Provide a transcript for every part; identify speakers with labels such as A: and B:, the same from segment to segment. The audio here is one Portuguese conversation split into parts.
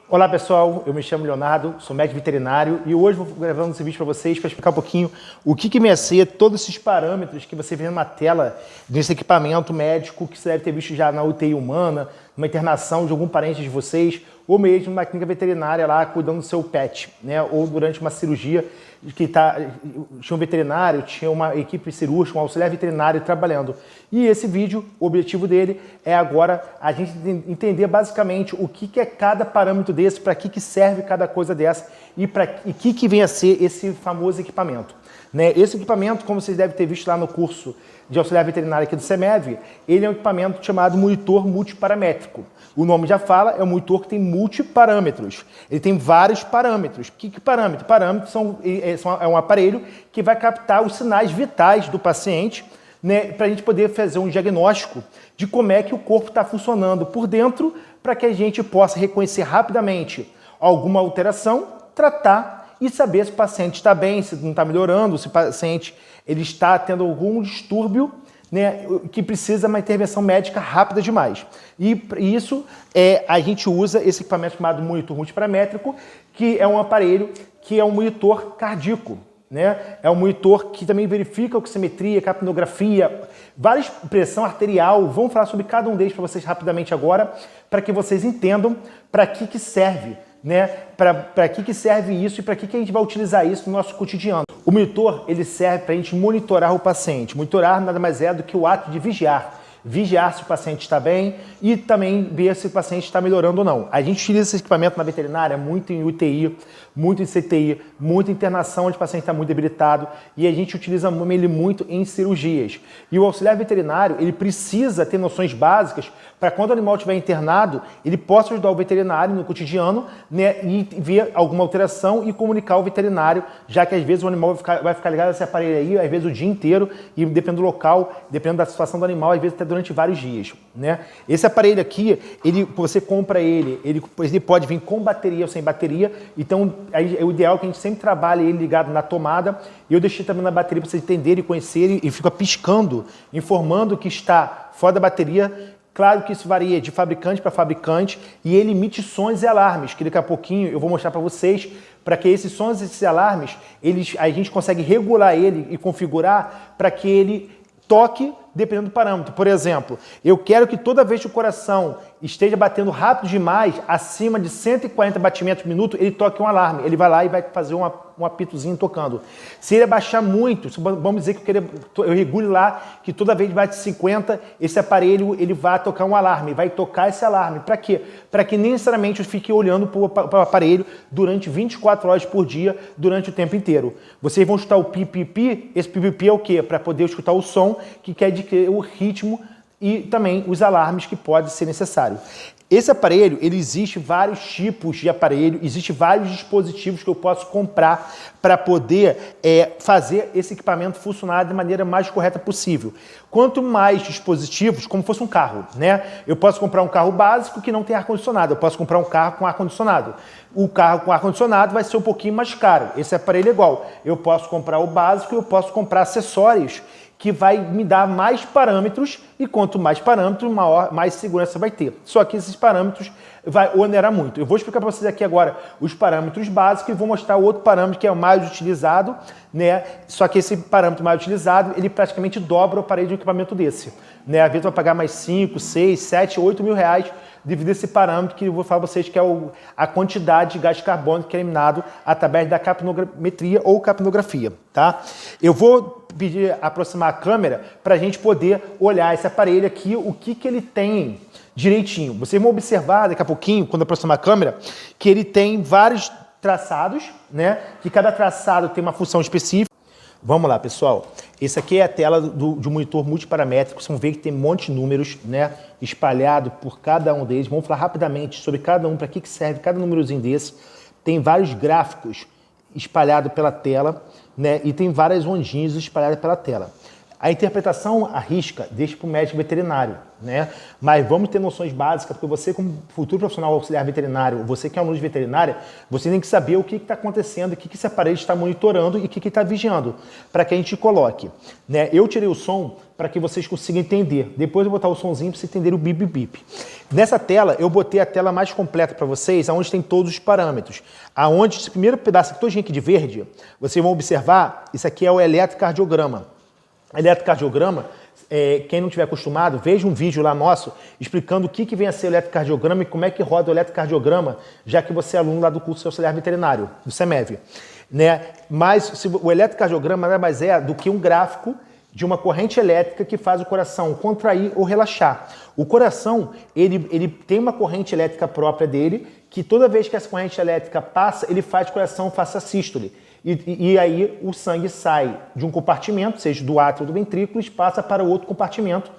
A: Olá pessoal, eu me chamo Leonardo, sou médico veterinário e hoje vou gravando esse vídeo para vocês para explicar um pouquinho o que me é todos esses parâmetros que você vê numa tela desse equipamento médico que você deve ter visto já na UTI humana, numa internação de algum parente de vocês ou mesmo numa clínica veterinária lá cuidando do seu pet, né? Ou durante uma cirurgia que tinha um veterinário, tinha uma equipe cirúrgica, um auxiliar veterinário trabalhando. E esse vídeo, o objetivo dele é agora a gente entender basicamente o que é cada parâmetro desse, para que serve cada coisa dessa e que vem a ser esse famoso equipamento. Né? Esse equipamento, como vocês devem ter visto lá no curso de auxiliar veterinário aqui do CEMEV, ele é um equipamento chamado monitor multiparamétrico. O nome já fala, é um monitor que tem multiparâmetros. Ele tem vários parâmetros. Que parâmetro? Parâmetros é um aparelho que vai captar os sinais vitais do paciente, né, para a gente poder fazer um diagnóstico de como é que o corpo está funcionando por dentro, para que a gente possa reconhecer rapidamente alguma alteração, tratar e saber se o paciente está bem, se não está melhorando, se o paciente ele está tendo algum distúrbio, né, que precisa uma intervenção médica rápida demais. E isso a gente usa esse equipamento chamado monitor multiparamétrico, que é um aparelho que é um monitor cardíaco. Né? É um monitor que também verifica oximetria, capnografia, várias pressão arterial. Vamos falar sobre cada um deles para vocês rapidamente agora, para que vocês entendam para que serve, né? Para que serve isso e para que a gente vai utilizar isso no nosso cotidiano. O monitor ele serve para a gente monitorar o paciente. Monitorar nada mais é do que o ato de vigiar. Vigiar se o paciente está bem e também ver se o paciente está melhorando ou não. A gente utiliza esse equipamento na veterinária muito em UTI, muito em CTI, muito em internação onde o paciente está muito debilitado e a gente utiliza ele muito em cirurgias. E o auxiliar veterinário, ele precisa ter noções básicas para quando o animal estiver internado, ele possa ajudar o veterinário no cotidiano, né, e ver alguma alteração e comunicar ao veterinário, já que às vezes o animal vai ficar ligado a esse aparelho aí, às vezes o dia inteiro e dependendo do local, dependendo da situação do animal, às vezes até durante vários dias, né? Esse aparelho aqui, você compra ele pode vir com bateria ou sem bateria, então o ideal é que a gente sempre trabalhe ele ligado na tomada, e eu deixei também na bateria para vocês entenderem e conhecerem, e fica piscando, informando que está fora da bateria. Claro que isso varia de fabricante para fabricante e ele emite sons e alarmes, que daqui a pouquinho eu vou mostrar para vocês, para que esses sons e esses alarmes, a gente consegue regular ele e configurar para que ele toque dependendo do parâmetro. Por exemplo, eu quero que toda vez que o coração esteja batendo rápido demais, acima de 140 batimentos por minuto, ele toque um alarme. Ele vai lá e vai fazer um apitozinho tocando. Se ele abaixar muito, vamos dizer que eu regule lá que toda vez que bate 50, esse aparelho ele vai tocar um alarme, vai tocar esse alarme. Para quê? Para que nem necessariamente eu fique olhando para o aparelho durante 24 horas por dia, durante o tempo inteiro. Vocês vão escutar o pipipi, esse pipipi é o quê? Para poder escutar o som, que quer dizer o ritmo e também os alarmes que pode ser necessário. Esse aparelho, ele existe vários tipos de aparelho, existe vários dispositivos que eu posso comprar para poder fazer esse equipamento funcionar da maneira mais correta possível. Quanto mais dispositivos, como fosse um carro, né? Eu posso comprar um carro básico que não tem ar-condicionado, eu posso comprar um carro com ar-condicionado. O carro com ar-condicionado vai ser um pouquinho mais caro, esse aparelho é igual. Eu posso comprar o básico e eu posso comprar acessórios que vai me dar mais parâmetros e quanto mais parâmetros, mais segurança vai ter. Só que esses parâmetros vai onerar muito. Eu vou explicar para vocês aqui agora os parâmetros básicos e vou mostrar o outro parâmetro que é o mais utilizado, né? Só que esse parâmetro mais utilizado, ele praticamente dobra o aparelho de um equipamento desse, né? Às vezes vai pagar mais 5, 6, 7, 8 mil reais devido a esse parâmetro que eu vou falar para vocês que é a quantidade de gás carbônico que é eliminado através da capnometria ou capnografia, tá? Eu vou pedir aproximar a câmera para a gente poder olhar esse aparelho aqui, o que ele tem direitinho. Vocês vão observar daqui a pouquinho, quando aproximar a câmera, que ele tem vários traçados, né? Que cada traçado tem uma função específica. Vamos lá, pessoal. Esse aqui é a tela de um monitor multiparamétrico. Vocês vão ver que tem um monte de números, né, espalhado por cada um deles. Vamos falar rapidamente sobre cada um, para que serve cada númerozinho desse. Tem vários gráficos espalhados pela tela, né, e tem várias ondinhas espalhadas pela tela. A interpretação à risca deixa para o médico veterinário, né? Mas vamos ter noções básicas, porque você, como futuro profissional auxiliar veterinário, você que é aluno de veterinária, você tem que saber o que está acontecendo, o que esse aparelho está monitorando e o que está vigiando, para que a gente coloque, né? Eu tirei o som para que vocês consigam entender. Depois eu vou botar o sonzinho para vocês entenderem o bip-bip. Nessa tela, eu botei a tela mais completa para vocês, onde tem todos os parâmetros. Aonde esse primeiro pedaço aqui, todinho aqui de verde, vocês vão observar, isso aqui é o eletrocardiograma. Eletrocardiograma, quem não estiver acostumado, veja um vídeo lá nosso explicando o que vem a ser o eletrocardiograma e como é que roda o eletrocardiograma, já que você é aluno lá do curso auxiliar veterinário, do CEMEV. Né? Mas o eletrocardiograma nada mais é do que um gráfico de uma corrente elétrica que faz o coração contrair ou relaxar. O coração, ele tem uma corrente elétrica própria dele, que toda vez que essa corrente elétrica passa, ele faz que o coração faça sístole. E aí o sangue sai de um compartimento, seja do átrio ou do ventrículo, e passa para o outro compartimento,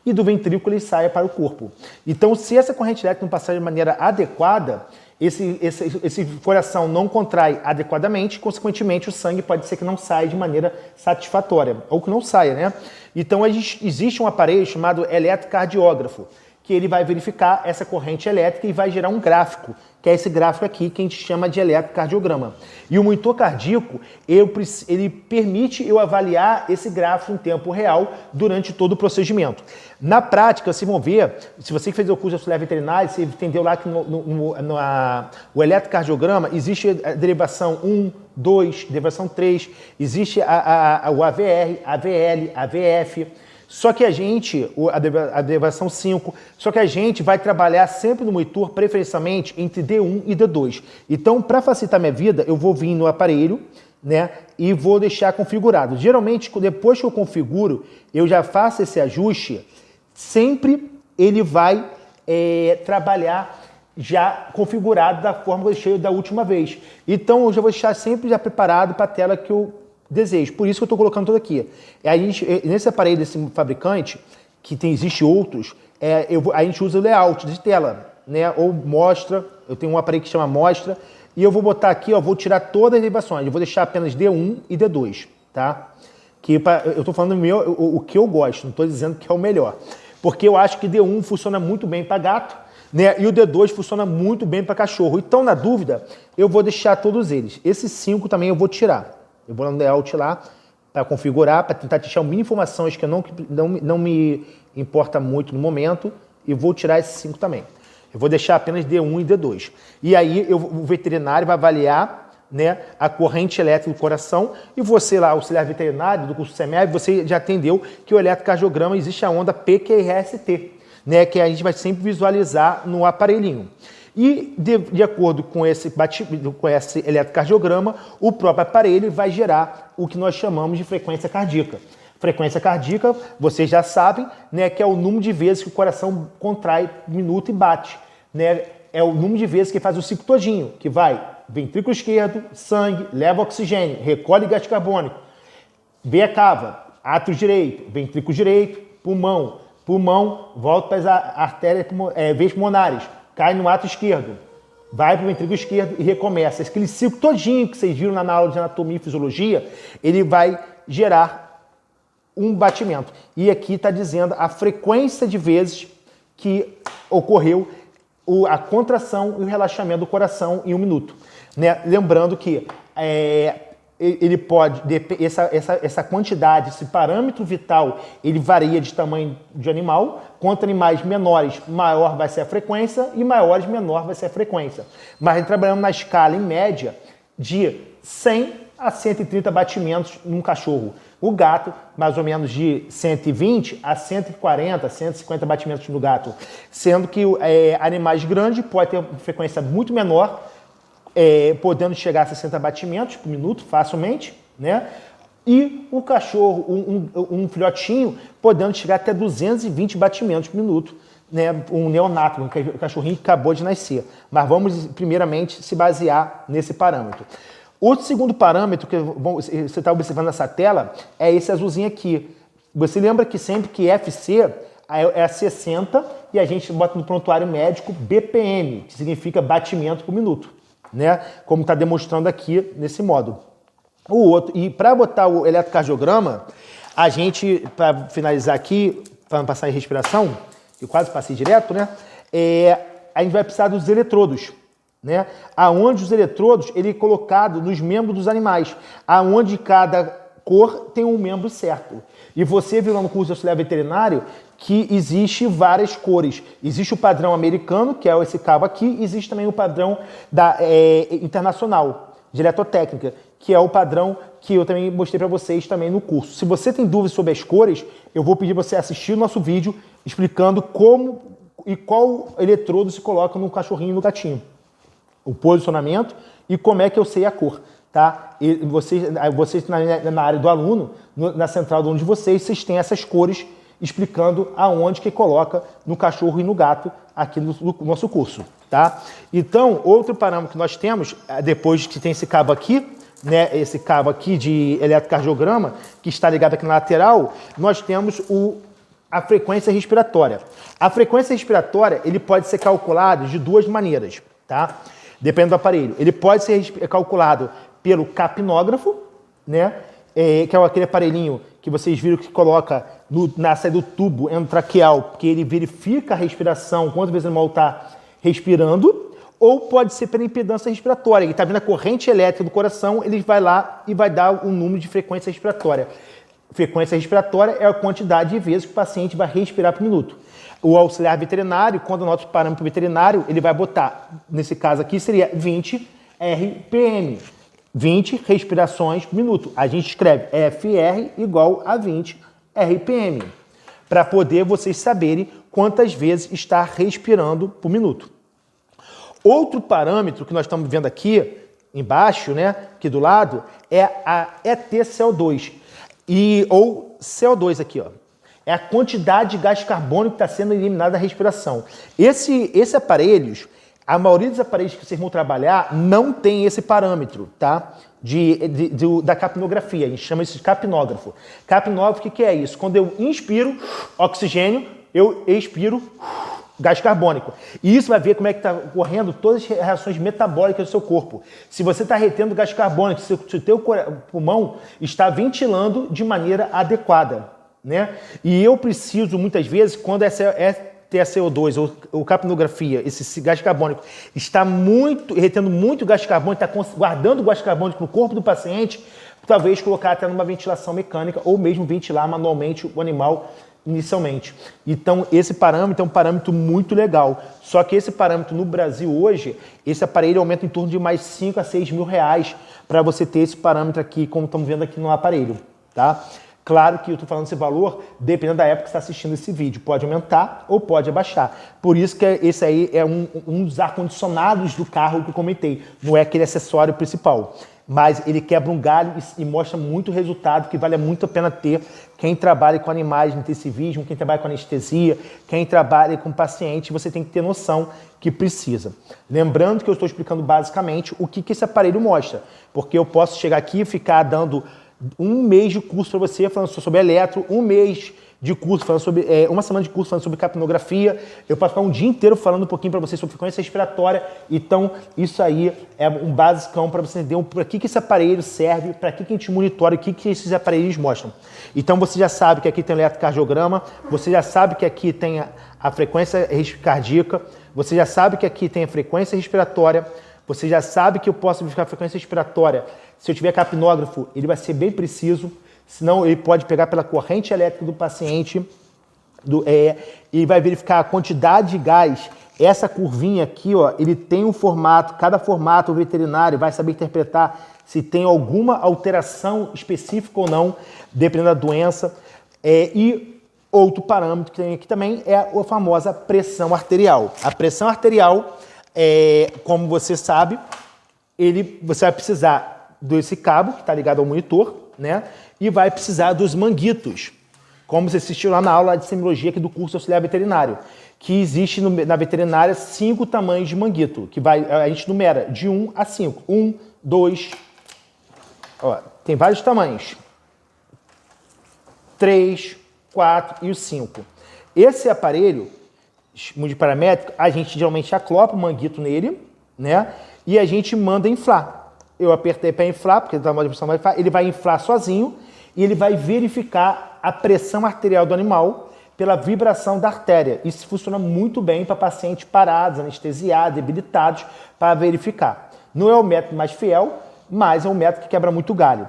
A: e do ventrículo ele sai para o corpo. Então, se essa corrente elétrica não passar de maneira adequada, esse coração não contrai adequadamente, consequentemente o sangue pode ser que não saia de maneira satisfatória, ou que não saia, né? Então existe um aparelho chamado eletrocardiógrafo, que ele vai verificar essa corrente elétrica e vai gerar um gráfico, que é esse gráfico aqui que a gente chama de eletrocardiograma. E o monitor cardíaco, ele permite eu avaliar esse gráfico em tempo real durante todo o procedimento. Na prática, vocês vão ver, se você fez o curso de auxiliar veterinário, você entendeu lá que o eletrocardiograma existe a derivação 1, 2, derivação 3, existe o AVR, AVL, AVF. Só que a gente, a derivação 5, só que a gente vai trabalhar sempre no monitor, preferencialmente, entre D1 e D2. Então, para facilitar minha vida, eu vou vir no aparelho, né, e vou deixar configurado. Geralmente, depois que eu configuro, eu já faço esse ajuste, sempre ele vai trabalhar já configurado da forma que eu deixei da última vez. Então, eu já vou deixar sempre já preparado para a tela que eu desejo. Por isso que eu estou colocando tudo aqui. Nesse aparelho desse fabricante, que existe outros, a gente usa o layout de tela, né? Ou mostra, eu tenho um aparelho que chama mostra, e eu vou botar aqui, ó, vou tirar todas as derivações, eu vou deixar apenas D1 e D2, tá? Eu estou falando o que eu gosto, não estou dizendo que é o melhor. Porque eu acho que D1 funciona muito bem para gato, né? E o D2 funciona muito bem para cachorro. Então, na dúvida, eu vou deixar todos eles. Esses 5 também eu vou tirar. Eu vou no layout lá para configurar, para tentar deixar o mínimo de informações que não me importa muito no momento, e vou tirar esses 5 também. Eu vou deixar apenas D1 e D2. E aí o veterinário vai avaliar, né, a corrente elétrica do coração, e você lá, auxiliar veterinário do curso CEMEV, você já entendeu que o eletrocardiograma existe a onda PQRST, né, que a gente vai sempre visualizar no aparelhinho. E, de acordo com esse eletrocardiograma, o próprio aparelho vai gerar o que nós chamamos de frequência cardíaca. Frequência cardíaca, vocês já sabem, né, que é o número de vezes que o coração contrai minuto e bate. Né? É o número de vezes que faz o ciclo todinho, que vai ventrículo esquerdo, sangue, leva oxigênio, recolhe gás carbônico, veia cava, átrio direito, ventrículo direito, pulmão, volta para as artérias, veias pulmonares, cai no átrio esquerdo, vai para o ventrículo esquerdo e recomeça. Aquele ciclo todinho que vocês viram na aula de anatomia e fisiologia, ele vai gerar um batimento. E aqui está dizendo a frequência de vezes que ocorreu a contração e o relaxamento do coração em 1 minuto. Né? Lembrando que ele pode, essa quantidade, esse parâmetro vital, ele varia de tamanho de animal. Quanto animais menores, maior vai ser a frequência, e maiores, menor vai ser a frequência. Mas trabalhamos na escala, em média, de 100 a 130 batimentos num cachorro. O gato, mais ou menos de 120 a 140, 150 batimentos no gato. Sendo que animais grandes podem ter uma frequência muito menor, podendo chegar a 60 batimentos por minuto, facilmente, né? E o cachorro, um filhotinho, podendo chegar até 220 batimentos por minuto, né? Um neonato, um cachorrinho que acabou de nascer. Mas vamos, primeiramente, se basear nesse parâmetro. Outro segundo parâmetro que você está observando nessa tela é esse azulzinho aqui. Você lembra que sempre que FC é 60 e a gente bota no prontuário médico BPM, que significa batimento por minuto, né? Como está demonstrando aqui nesse modo. E para botar o eletrocardiograma, A gente, para finalizar aqui, para não passar em respiração, que eu quase passei direto, né? A gente vai precisar dos eletrodos, né? Aonde os eletrodos, ele é colocado nos membros dos animais, aonde cada cor tem um membro certo. E você viu lá no curso de auxiliar veterinário que existe várias cores. Existe o padrão americano, que é esse cabo aqui, existe também o padrão internacional de eletrotécnica, que é o padrão que eu também mostrei para vocês também no curso. Se você tem dúvidas sobre as cores, eu vou pedir você assistir o nosso vídeo explicando como e qual eletrodo se coloca no cachorrinho e no gatinho. O posicionamento e como é que eu sei a cor, tá? E vocês na área do aluno, na central do aluno de vocês têm essas cores explicando aonde que coloca no cachorro e no gato aqui no nosso curso, tá? Então, outro parâmetro que nós temos, depois que tem esse cabo aqui, né, esse cabo aqui de eletrocardiograma, que está ligado aqui na lateral, nós temos a frequência respiratória. A frequência respiratória, ele pode ser calculado de duas maneiras, tá? Depende do aparelho. Ele pode ser calculado pelo capnógrafo, né, que é aquele aparelhinho que vocês viram que coloca na saída do tubo endotraqueal, que ele verifica a respiração, quantas vezes o animal está respirando, ou pode ser pela impedância respiratória. Ele está vendo a corrente elétrica do coração, ele vai lá e vai dar o número de frequência respiratória. Frequência respiratória é a quantidade de vezes que o paciente vai respirar por minuto. O auxiliar veterinário, quando anota o parâmetro veterinário, ele vai botar, nesse caso aqui, seria 20 RPM. 20 respirações por minuto. A gente escreve FR igual a 20 RPM, para poder vocês saberem quantas vezes está respirando por minuto. Outro parâmetro que nós estamos vendo aqui embaixo, né, aqui do lado, é a EtCO2, ou CO2 aqui, ó. É a quantidade de gás carbônico que está sendo eliminada da respiração. Esse aparelhos, a maioria dos aparelhos que vocês vão trabalhar não tem esse parâmetro, tá? Da capnografia, a gente chama isso de capnógrafo. Capnógrafo, o que é isso? Quando eu inspiro oxigênio, eu expiro gás carbônico. E isso vai ver como é que está ocorrendo todas as reações metabólicas do seu corpo. Se você está retendo gás carbônico, se o teu pulmão está ventilando de maneira adequada, né? E eu preciso, muitas vezes, quando TaCO2 ou capnografia, esse gás carbônico, está retendo muito gás carbônico, está guardando o gás carbônico no corpo do paciente, talvez colocar até numa ventilação mecânica ou mesmo ventilar manualmente o animal inicialmente. Então, esse parâmetro é um parâmetro muito legal. Só que esse parâmetro no Brasil hoje, esse aparelho aumenta em torno de mais 5 a 6 mil reais para você ter esse parâmetro aqui, como estamos vendo aqui no aparelho, tá? Claro que eu estou falando esse valor dependendo da época que você está assistindo esse vídeo. Pode aumentar ou pode abaixar. Por isso que esse aí é um dos ar-condicionados do carro que eu comentei. Não é aquele acessório principal. Mas ele quebra um galho e mostra muito resultado que vale muito a pena ter quem trabalha com animais de intensivismo, quem trabalha com anestesia, quem trabalha com paciente, você tem que ter noção que precisa. Lembrando que eu estou explicando basicamente o que esse aparelho mostra, porque eu posso chegar aqui e ficar dando um mês de curso para você falando sobre eletro, um mês de curso falando sobre, uma semana de curso falando sobre capnografia, eu posso ficar um dia inteiro falando um pouquinho para você sobre frequência respiratória. Então isso aí é um basicão para você entender para que esse aparelho serve, para que a gente monitora, o que esses aparelhos mostram. Então você já sabe que aqui tem o eletrocardiograma, você já sabe que aqui tem a frequência cardíaca, você já sabe que aqui tem a frequência respiratória, você já sabe que eu posso verificar a frequência respiratória. Se eu tiver capnógrafo, ele vai ser bem preciso, senão ele pode pegar pela corrente elétrica do paciente e vai verificar a quantidade de gás. Essa curvinha aqui, ó, ele tem um formato, cada formato o veterinário vai saber interpretar se tem alguma alteração específica ou não, dependendo da doença. E outro parâmetro que tem aqui também é a famosa pressão arterial. A pressão arterial, como você sabe, você vai precisar desse cabo que está ligado ao monitor, né? E vai precisar dos manguitos, como você assistiu lá na aula de semiologia aqui do curso auxiliar veterinário, que existe na veterinária 5 tamanhos de manguito, que a gente numera de 1 a 5. 1, 2, ó, tem vários tamanhos. 3, 4 e o 5. Esse aparelho multiparamétrico, a gente geralmente acopla o manguito nele, né? E a gente manda inflar. Eu apertei para inflar, porque ele vai inflar sozinho, e ele vai verificar a pressão arterial do animal pela vibração da artéria. Isso funciona muito bem para pacientes parados, anestesiados, debilitados, para verificar. Não é o método mais fiel, mas é um método que quebra muito galho.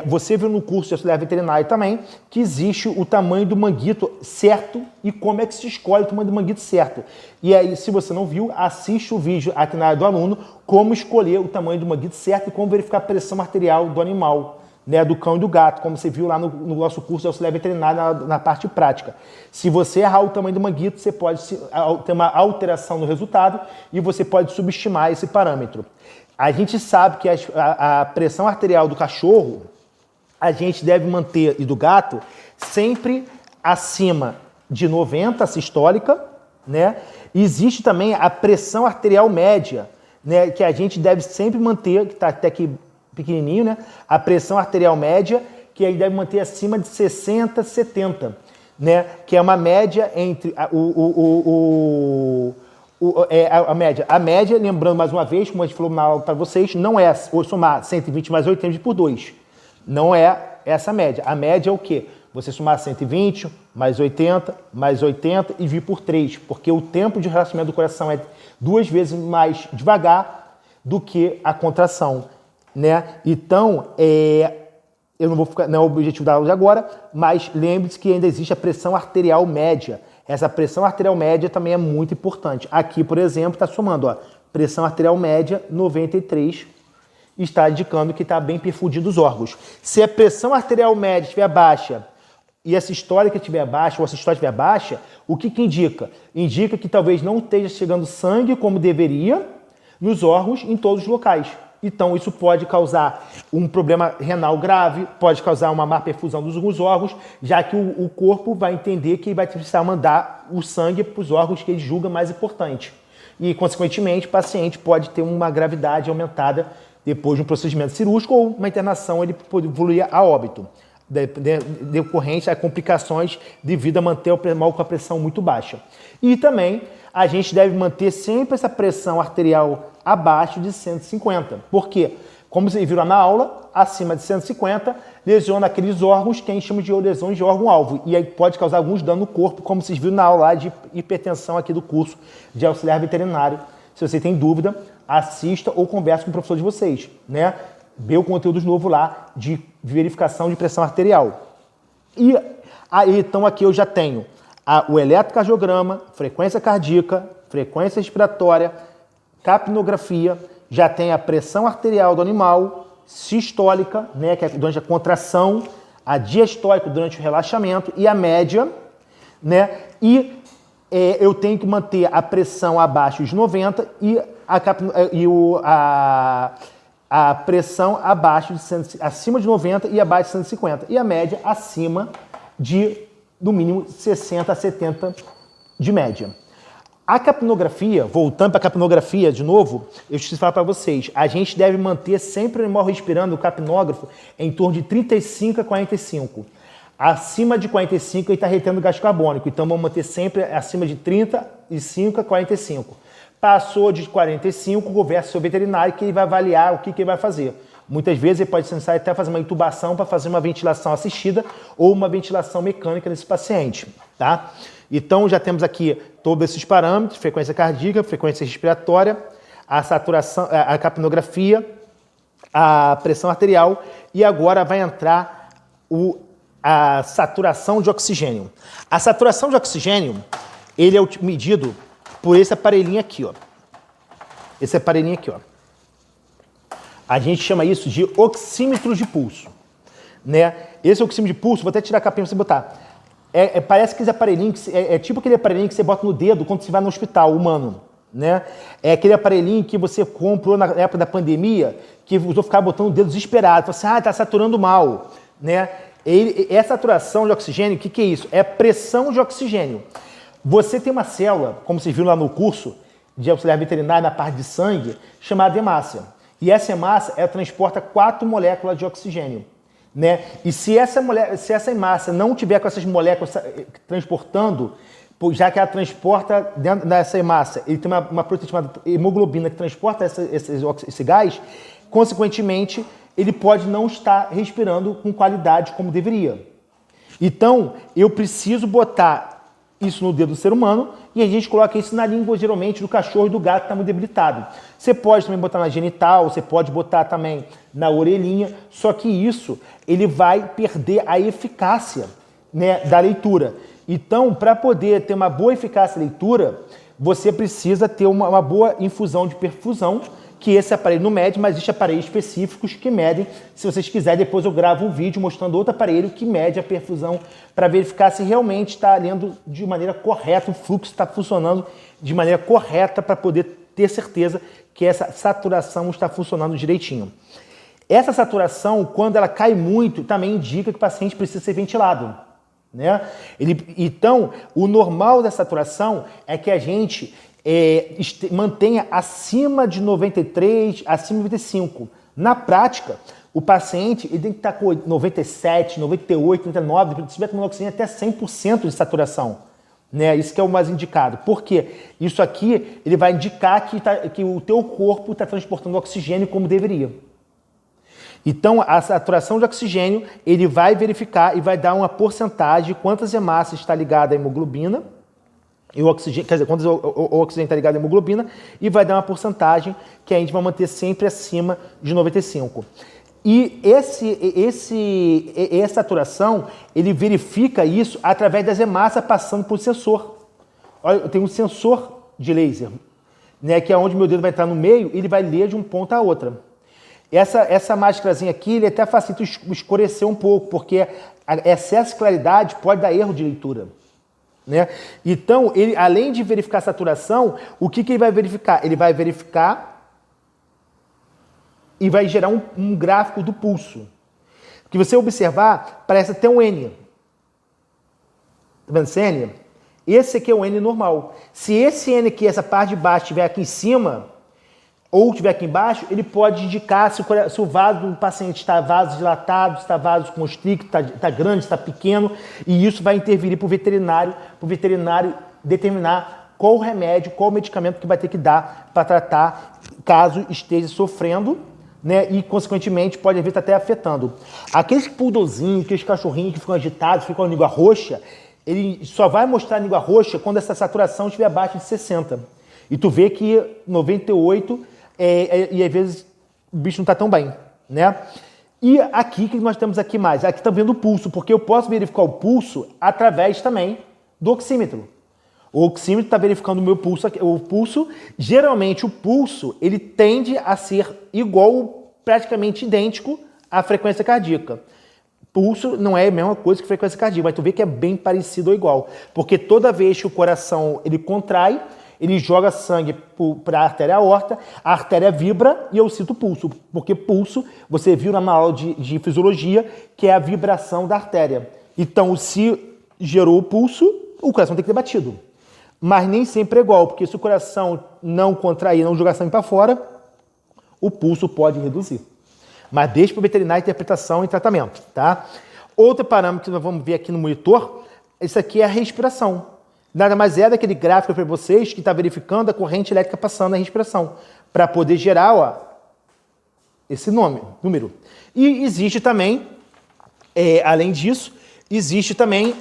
A: Você viu no curso de auxiliar veterinário também que existe o tamanho do manguito certo e como é que se escolhe o tamanho do manguito certo. E aí, se você não viu, assiste o vídeo aqui na área do aluno, como escolher o tamanho do manguito certo e como verificar a pressão arterial do animal, né, do cão e do gato, como você viu lá no nosso curso de auxiliar veterinário na parte prática. Se você errar o tamanho do manguito, você pode ter uma alteração no resultado e você pode subestimar esse parâmetro. A gente sabe que a pressão arterial do cachorro, a gente deve manter, e do gato, sempre acima de 90 sistólica, né? Existe também a pressão arterial média, né, que a gente deve sempre manter, que está até aqui pequenininho, né? A pressão arterial média, que a gente deve manter acima de 60, 70, né? Que é uma média entre a média. A média, lembrando mais uma vez, como a gente falou na aula para vocês, não é somar 120 mais 80 por 2. Não é essa a média. A média é o quê? Você somar 120 mais 80 e vir por 3, porque o tempo de relaxamento do coração é 2 vezes mais devagar do que a contração, né? Então, eu não vou ficar, não é o objetivo da aula de agora, mas lembre-se que ainda existe a pressão arterial média. Essa pressão arterial média também é muito importante. Aqui, por exemplo, está somando, ó, pressão arterial média 93, está indicando que está bem perfundido os órgãos. Se a pressão arterial média estiver baixa e a sistólica estiver baixa ou a sistólica estiver baixa, o que indica? Indica que talvez não esteja chegando sangue como deveria nos órgãos em todos os locais. Então, isso pode causar um problema renal grave, pode causar uma má perfusão dos órgãos, já que o corpo vai entender que vai precisar mandar o sangue para os órgãos que ele julga mais importante. E, consequentemente, o paciente pode ter uma gravidade aumentada depois de um procedimento cirúrgico ou uma internação, ele pode evoluir a óbito, decorrente a complicações devido a manter o mal com a pressão muito baixa. E também a gente deve manter sempre essa pressão arterial abaixo de 150. Por quê? Como vocês viram na aula, acima de 150 lesiona aqueles órgãos que a gente chama de lesões de órgão-alvo. E aí pode causar alguns danos no corpo, como vocês viram na aula de hipertensão aqui do curso de auxiliar veterinário. Se você tem dúvida, assista ou converse com o professor de vocês, né? Vê o conteúdo novo lá de verificação de pressão arterial. E aí, então aqui eu já tenho o eletrocardiograma, frequência cardíaca, frequência respiratória, capnografia, já tem a pressão arterial do animal, sistólica, né, que é durante a contração, a diastólica durante o relaxamento e a média, né? E eu tenho que manter a pressão abaixo de 90 e a pressão abaixo de acima de 90 e abaixo de 150. E a média acima de, no mínimo, 60 a 70 de média. A capnografia, voltando para a capnografia de novo, eu preciso falar para vocês, a gente deve manter sempre o animal respirando, o capnógrafo, em torno de 35 a 45. Acima de 45 ele está retendo gás carbônico, então vamos manter sempre acima de 35 a 45. Passou de 45, conversa com o seu veterinário que ele vai avaliar o que ele vai fazer. Muitas vezes ele pode ser necessário até fazer uma intubação para fazer uma ventilação assistida ou uma ventilação mecânica nesse paciente, tá? Então já temos aqui todos esses parâmetros, frequência cardíaca, frequência respiratória, a saturação, a capnografia, a pressão arterial e agora vai entrar a saturação de oxigênio. A saturação de oxigênio, ele é medido por esse aparelhinho aqui, ó. Esse aparelhinho aqui, ó. A gente chama isso de oxímetro de pulso, né? Esse oxímetro de pulso, vou até tirar a capinha para você botar. Parece que esse aparelhinho, é tipo aquele aparelhinho que você bota no dedo quando você vai no hospital humano, né? É aquele aparelhinho que você comprou na época da pandemia, que usou ficar botando o dedo desesperado. Você, tá saturando mal, né? Essa saturação de oxigênio, o que é isso? É pressão de oxigênio. Você tem uma célula, como vocês viram lá no curso de auxiliar veterinário na parte de sangue, chamada hemácia. E essa hemácia, ela transporta 4 moléculas de oxigênio, né? E se essa hemácia não tiver com essas moléculas transportando, já que ela transporta dentro dessa hemácia, ele tem uma proteína chamada hemoglobina que transporta esse gás, consequentemente, ele pode não estar respirando com qualidade como deveria. Então, eu preciso botar isso no dedo do ser humano e a gente coloca isso na língua, geralmente, do cachorro e do gato que está muito debilitado. Você pode também botar na genital, você pode botar também na orelhinha, só que isso, ele vai perder a eficácia, né, da leitura. Então, para poder ter uma boa eficácia da leitura, você precisa ter uma boa infusão de perfusão, que esse aparelho não mede, mas existem aparelhos específicos que medem. Se vocês quiserem, depois eu gravo um vídeo mostrando outro aparelho que mede a perfusão para verificar se realmente está lendo de maneira correta, o fluxo está funcionando de maneira correta para poder ter certeza que essa saturação está funcionando direitinho. Essa saturação, quando ela cai muito, também indica que o paciente precisa ser ventilado, né? Então, o normal da saturação é que a gente mantenha acima de 93, acima de 95. Na prática, o paciente ele tem que estar com 97, 98, 99, se tiver com oxigênio até 100% de saturação. Né? Isso que é o mais indicado. Por quê? Isso aqui ele vai indicar que o teu corpo está transportando oxigênio como deveria. Então, a saturação de oxigênio, ele vai verificar e vai dar uma porcentagem de quantas hemácias está ligada à hemoglobina, e o oxigênio, quer dizer, quando o oxigênio está ligado à hemoglobina, e vai dar uma porcentagem que a gente vai manter sempre acima de 95. E essa saturação, ele verifica isso através das hemácias passando por sensor. Olha, eu tenho um sensor de laser, né, que é onde meu dedo vai entrar no meio e ele vai ler de um ponto a outra. Essa máscarazinha aqui, ele até facilita escurecer um pouco, porque excesso de claridade pode dar erro de leitura. Né? Então, ele, além de verificar a saturação, o que ele vai verificar? Ele vai verificar e vai gerar um gráfico do pulso. Que você observar, parece até um N. Tá vendo esse N? Esse aqui é o N normal. Se esse N aqui, essa parte de baixo, estiver aqui em cima, ou estiver aqui embaixo, ele pode indicar se o vaso do paciente está vasodilatado, se está vasoconstricto, está grande, está pequeno, e isso vai intervir para o veterinário determinar qual o remédio, qual o medicamento que vai ter que dar para tratar caso esteja sofrendo, né, e, consequentemente, pode estar até afetando. Aqueles poodlezinhos, aqueles cachorrinhos que ficam agitados, ficam com a língua roxa, ele só vai mostrar a língua roxa quando essa saturação estiver abaixo de 60. E tu vê que 98... e às vezes o bicho não está tão bem, né? E aqui, o que nós temos aqui mais? Aqui está vendo o pulso, porque eu posso verificar o pulso através também do oxímetro. O oxímetro está verificando o meu pulso. O pulso, geralmente o pulso, ele tende a ser igual, praticamente idêntico à frequência cardíaca. Pulso não é a mesma coisa que frequência cardíaca, mas tu vê que é bem parecido ou igual. Porque toda vez que o coração ele contrai, ele joga sangue para a artéria aorta, a artéria vibra e eu sinto pulso. Porque pulso, você viu na aula de fisiologia, que é a vibração da artéria. Então, se gerou o pulso, o coração tem que ter batido. Mas nem sempre é igual, porque se o coração não contrair, não jogar sangue para fora, o pulso pode reduzir. Mas deixa para o veterinário interpretação e tratamento, tá? Outro parâmetro que nós vamos ver aqui no monitor, isso aqui é a respiração. Nada mais é daquele gráfico para vocês que está verificando a corrente elétrica passando na respiração, para poder gerar, ó, esse número. E existe também, além disso, existe também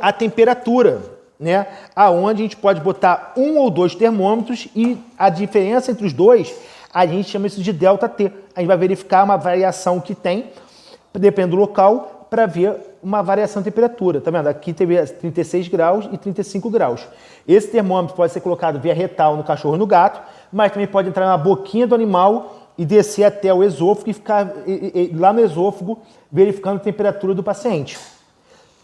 A: a temperatura, né? Aonde a gente pode botar 1 ou 2 termômetros e a diferença entre os dois, a gente chama isso de ΔT. A gente vai verificar uma variação que tem, dependendo do local, para ver uma variação de temperatura. Tá vendo? Aqui teve 36 graus e 35 graus. Esse termômetro pode ser colocado via retal no cachorro e no gato, mas também pode entrar na boquinha do animal e descer até o esôfago e ficar lá no esôfago verificando a temperatura do paciente.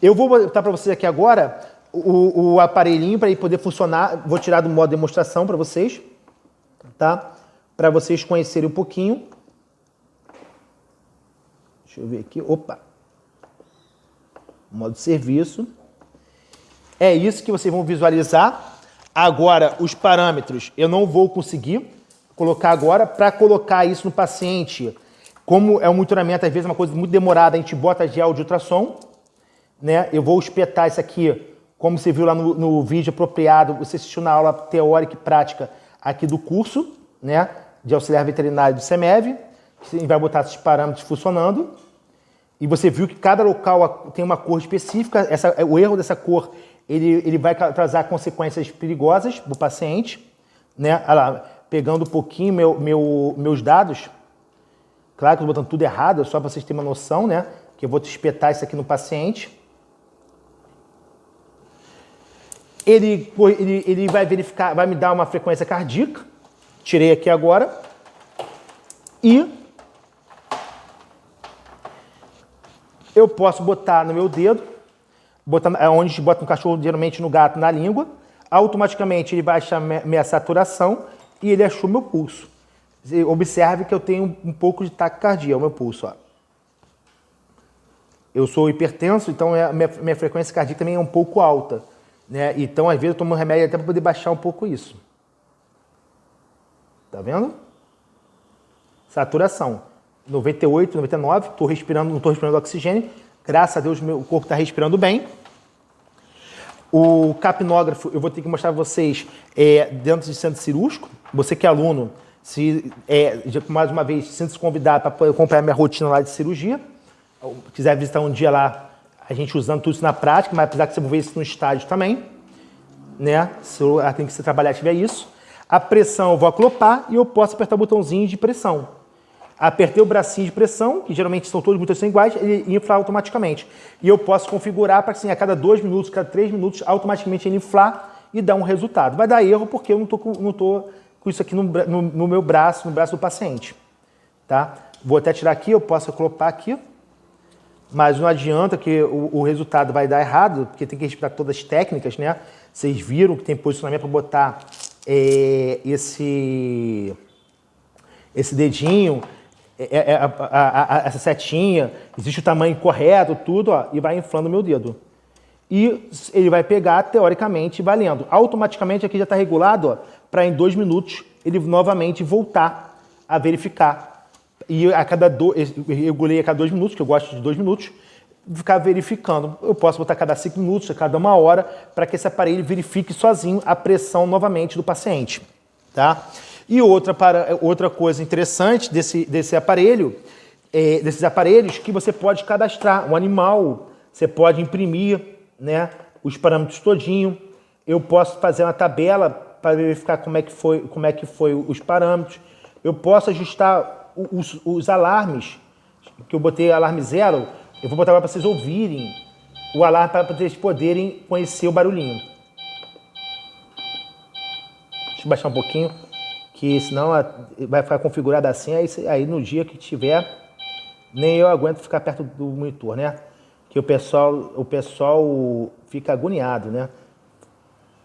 A: Eu vou botar para vocês aqui agora o aparelhinho para ele poder funcionar. Vou tirar do modo demonstração para vocês, tá? Para vocês conhecerem um pouquinho. Deixa eu ver aqui. Opa! Modo serviço. É isso que vocês vão visualizar. Agora, os parâmetros eu não vou conseguir colocar agora. Para colocar isso no paciente, como é um monitoramento, às vezes é uma coisa muito demorada, a gente bota gel de ultrassom, né? Eu vou espetar isso aqui, como você viu lá no vídeo apropriado, você assistiu na aula teórica e prática aqui do curso, né, de auxiliar veterinário do CEMEV. Você vai botar esses parâmetros funcionando. E você viu que cada local tem uma cor específica. O erro dessa cor, ele vai trazer consequências perigosas para o paciente. Né? Olha lá, pegando um pouquinho meus dados. Claro que eu estou botando tudo errado, só para vocês terem uma noção, né? Que eu vou te espetar isso aqui no paciente. Ele vai verificar, vai me dar uma frequência cardíaca. Tirei aqui agora. E eu posso botar no meu dedo, onde a gente bota no cachorro, geralmente no gato, na língua. Automaticamente ele vai achar minha saturação e ele achou meu pulso. Observe que eu tenho um pouco de taquicardia, o meu pulso. Ó. Eu sou hipertenso, então minha frequência cardíaca também é um pouco alta. Né? Então, às vezes, eu tomo um remédio até para poder baixar um pouco isso. Tá vendo? Saturação. 98, 99, não estou respirando oxigênio. Graças a Deus, meu corpo está respirando bem. O capnógrafo, eu vou ter que mostrar para vocês dentro de centro cirúrgico. Você que é aluno, mais uma vez, sinta-se convidado para acompanhar minha rotina lá de cirurgia. Se quiser visitar um dia lá, a gente usando tudo isso na prática, mas apesar que você vai ver isso no estádio também. Né? Tem que se trabalhar, tiver isso. A pressão eu vou aclopar e eu posso apertar o botãozinho de pressão. Apertei o bracinho de pressão, que geralmente são todos muito iguais, ele infla automaticamente. E eu posso configurar para assim, a cada 2 minutos, cada 3 minutos, automaticamente ele inflar e dar um resultado. Vai dar erro porque eu não tô com isso aqui no meu braço, no braço do paciente. Tá? Vou até tirar aqui, eu posso aclopar aqui. Mas não adianta que o resultado vai dar errado, porque tem que respeitar todas as técnicas, né? Vocês viram que tem posicionamento para botar esse dedinho, essa setinha, existe o tamanho correto, tudo, ó, e vai inflando o meu dedo. E ele vai pegar, teoricamente, valendo. Automaticamente aqui já está regulado para em 2 minutos ele novamente voltar a verificar. E eu regulei a cada 2 minutos, que eu gosto de 2 minutos, ficar verificando. Eu posso botar a cada 5 minutos, a cada 1 hora, para que esse aparelho verifique sozinho a pressão novamente do paciente. Tá? E outra coisa interessante desses aparelhos, que você pode cadastrar um animal, você pode imprimir, né, os parâmetros todinho. Eu posso fazer uma tabela para verificar como é que foi os parâmetros. Eu posso ajustar os alarmes, que eu botei alarme 0, eu vou botar para vocês ouvirem o alarme para vocês poderem conhecer o barulhinho. Deixa eu baixar um pouquinho, que senão vai ficar configurado assim, aí no dia que tiver, nem eu aguento ficar perto do monitor, né? Que o pessoal fica agoniado, né?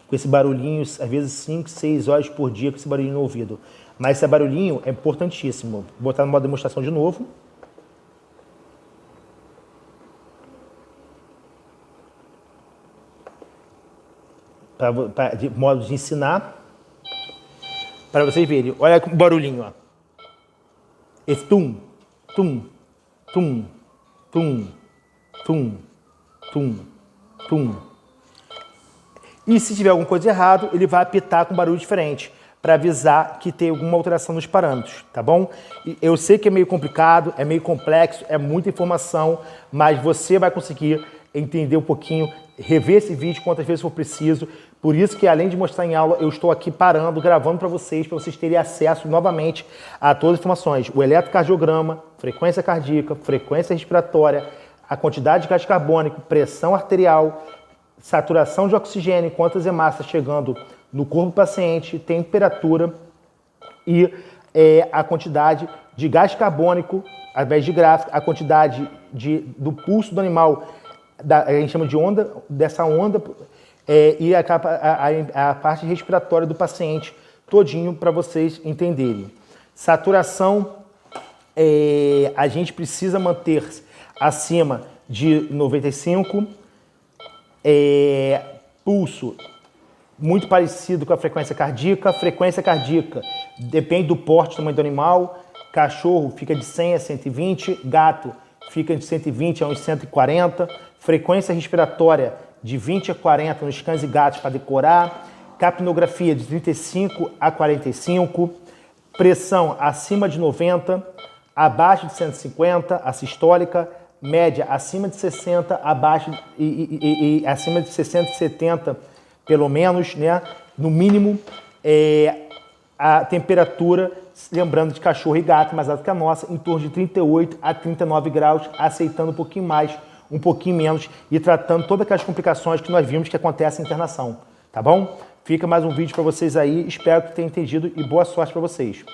A: Com esse barulhinho, às vezes 5, 6 horas por dia com esse barulhinho no ouvido. Mas esse barulhinho é importantíssimo. Vou botar no modo demonstração de novo. De modo de ensinar. Para vocês verem. Olha o barulhinho, ó. Esse tum, tum, tum, tum, tum, tum, tum. E se tiver alguma coisa errada, ele vai apitar com barulho diferente, para avisar que tem alguma alteração nos parâmetros, tá bom? Eu sei que é meio complicado, é meio complexo, é muita informação, mas você vai conseguir entender um pouquinho, rever esse vídeo quantas vezes for preciso. Por isso que, além de mostrar em aula, eu estou aqui parando, gravando para vocês terem acesso novamente a todas as informações. O eletrocardiograma, frequência cardíaca, frequência respiratória, a quantidade de gás carbônico, pressão arterial, saturação de oxigênio, quantas hemácias chegando no corpo do paciente, temperatura e a quantidade de gás carbônico, através de gráfico, a quantidade do pulso do animal, a gente chama de onda, dessa onda, e a parte respiratória do paciente, todinho para vocês entenderem. Saturação, a gente precisa manter acima de 95, pulso muito parecido com a frequência cardíaca. Frequência cardíaca depende do porte, do tamanho do animal. Cachorro fica de 100 a 120, gato fica de 120 a uns 140. Frequência respiratória de 20 a 40 nos cães e gatos para decorar. Capnografia de 35 a 45. Pressão acima de 90. abaixo de 150, a sistólica, média acima de 60, abaixo e acima de 60 e 70, pelo menos, né? No mínimo, a temperatura, lembrando de cachorro e gato, mais alta que a nossa, em torno de 38 a 39 graus, aceitando um pouquinho mais, um pouquinho menos e tratando todas aquelas complicações que nós vimos que acontecem em internação, tá bom? Fica mais um vídeo para vocês aí, espero que tenham entendido e boa sorte para vocês.